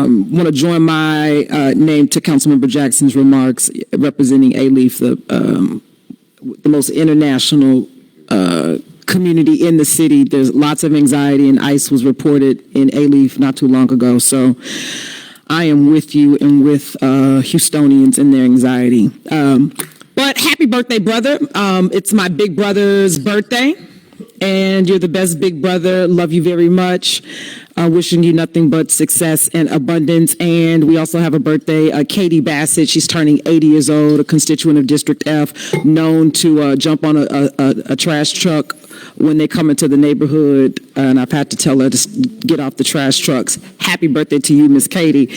want to join my name to Councilmember Jackson's remarks representing A-Leaf, the most international community in the city. There's lots of anxiety, and ICE was reported in A-Leaf not too long ago. So I am with you and with Houstonians in their anxiety. But happy birthday, brother. It's my big brother's birthday, and you're the best big brother. Love you very much. Wishing you nothing but success and abundance. And we also have a birthday, Katie Bassett. She's turning 80 years old, a constituent of District F, known to jump on a trash truck when they come into the neighborhood, and I've had to tell her to get off the trash trucks. Happy birthday to you, Miss Katie.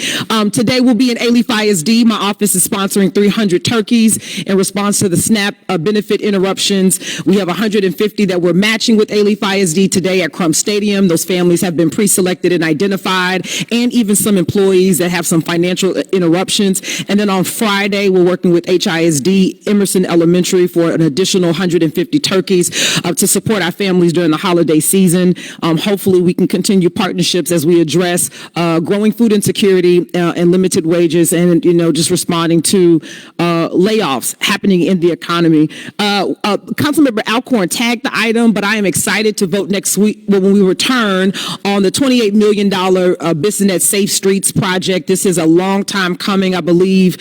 Today we'll be in A-Leaf ISD. My office is sponsoring 300 turkeys in response to the SNAP benefit interruptions. We have 150 that we're matching with A-Leaf ISD today at Crump Stadium. Those families have been pre-selected and identified, and even some employees that have some financial interruptions. And then on Friday, we're working with HISD, Emerson Elementary, for an additional 150 turkeys to support our families during the holiday season. Hopefully we can continue partnerships as we address growing food insecurity and limited wages, and just responding to layoffs happening in the economy. Councilmember Alcorn tagged the item, but I am excited to vote next week when we return on the $28 million Bissonnet Safe Streets project. This is a long time coming. I believe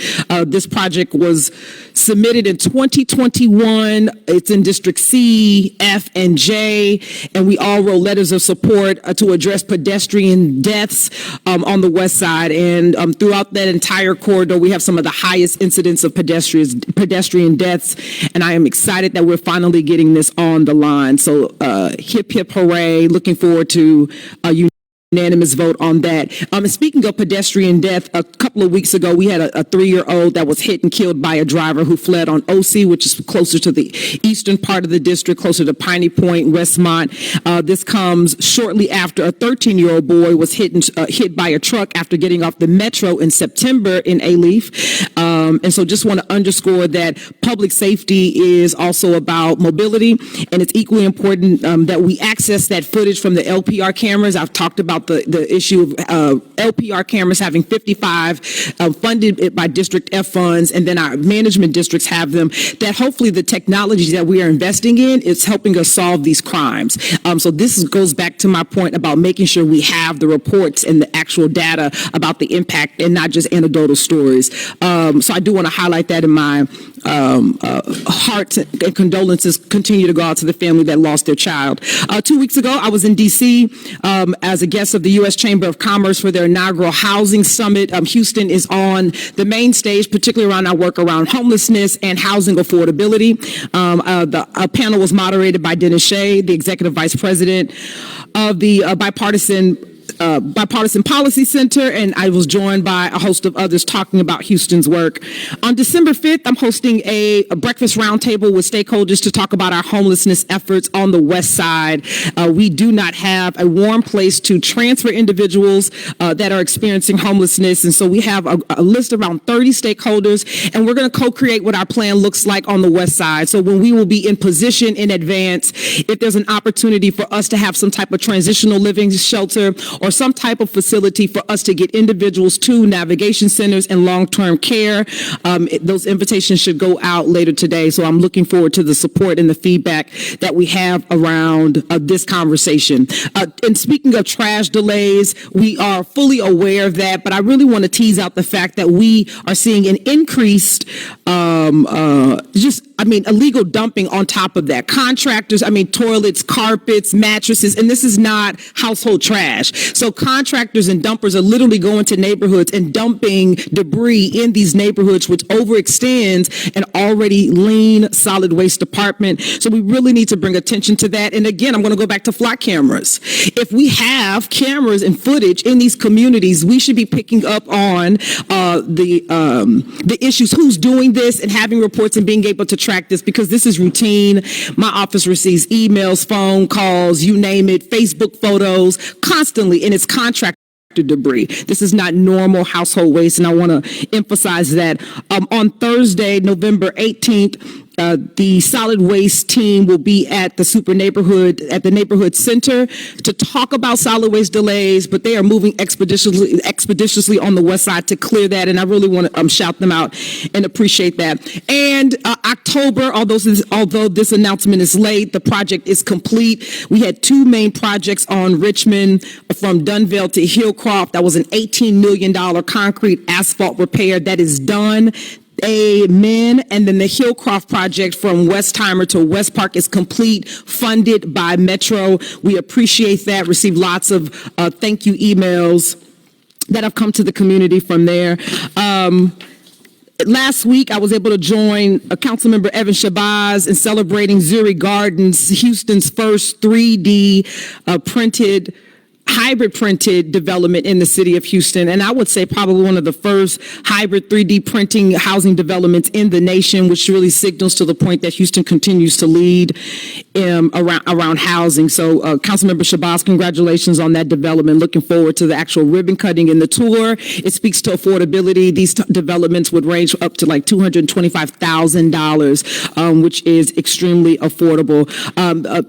this project was submitted in 2021. It's in District C, F, and J, and we all wrote letters of support to address pedestrian deaths on the west side. And throughout that entire corridor, we have some of the highest incidents of pedestrian deaths, and I am excited that we're finally getting this on the line. So hip, hip, hooray. Looking forward to unanimous vote on that. And speaking of pedestrian death, a couple of weeks ago, we had a 3-year-old that was hit and killed by a driver who fled on OC, which is closer to the eastern part of the district, closer to Piney Point, Westmont. This comes shortly after a 13-year-old boy was hit by a truck after getting off the metro in September in A-Leaf. And so just want to underscore that public safety is also about mobility, and it's equally important that we access that footage from the LPR cameras. I've talked about the issue of LPR cameras having 55 funded by District F funds, and then our management districts have them, that hopefully the technology that we are investing in is helping us solve these crimes. So this goes back to my point about making sure we have the reports and the actual data about the impact and not just anecdotal stories. So I do want to highlight that in my heart and condolences continue to go out to the family that lost their child. 2 weeks ago, I was in D.C. As a guest of the U.S. Chamber of Commerce for their inaugural housing summit. Houston is on the main stage, particularly around our work around homelessness and housing affordability. The panel was moderated by Dennis Shea, the Executive Vice President of the Bipartisan Policy Center, and I was joined by a host of others talking about Houston's work. On December 5th, I'm hosting a breakfast roundtable with stakeholders to talk about our homelessness efforts on the west side. We do not have a warm place to transfer individuals that are experiencing homelessness, and so we have a list of around 30 stakeholders, and we're going to co-create what our plan looks like on the west side. So when we will be in position in advance, if there's an opportunity for us to have some type of transitional living shelter or some type of facility for us to get individuals to navigation centers and long-term care, those invitations should go out later today. So I'm looking forward to the support and the feedback that we have around this conversation. And speaking of trash delays, we are fully aware of that, but I really want to tease out the fact that we are seeing an increased illegal dumping on top of that. Contractors, toilets, carpets, mattresses, and this is not household trash. So contractors and dumpers are literally going to neighborhoods and dumping debris in these neighborhoods, which overextends an already lean solid waste department. So we really need to bring attention to that. And again, I'm going to go back to flock cameras. If we have cameras and footage in these communities, we should be picking up on the issues, who's doing this, and having reports and being able to track this, because this is routine. My office receives emails, phone calls, you name it, Facebook photos constantly, and it's contractor debris. This is not normal household waste, and I want to emphasize that. On Thursday, November 18th, The solid waste team will be at the the neighborhood center to talk about solid waste delays, but they are moving expeditiously on the west side to clear that, and I really want to shout them out and appreciate that. And October, although this announcement is late, the project is complete. We had two main projects on Richmond from Dunvale to Hillcroft. That was an $18 million concrete asphalt repair that is done. Amen. And then the Hillcroft project from Westheimer to West Park is complete, funded by Metro. We appreciate that. Received lots of thank you emails that have come to the community from there. Last week, I was able to join Councilmember Evan Shabazz in celebrating Zuri Gardens, Houston's first 3D hybrid printed development in the city of Houston. And I would say probably one of the first hybrid 3D printing housing developments in the nation, which really signals to the point that Houston continues to lead around housing. So Councilmember Shabazz, congratulations on that development. Looking forward to the actual ribbon cutting in the tour. It speaks to affordability. These developments would range up to like $225,000, which is extremely affordable.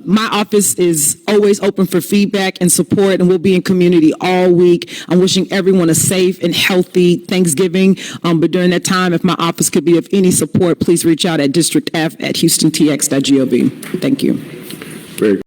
My office is always open for feedback and support, and we'll be in community all week. I'm wishing everyone a safe and healthy Thanksgiving. But during that time, if my office could be of any support, please reach out at districtf@houstontx.gov. Thank you. Very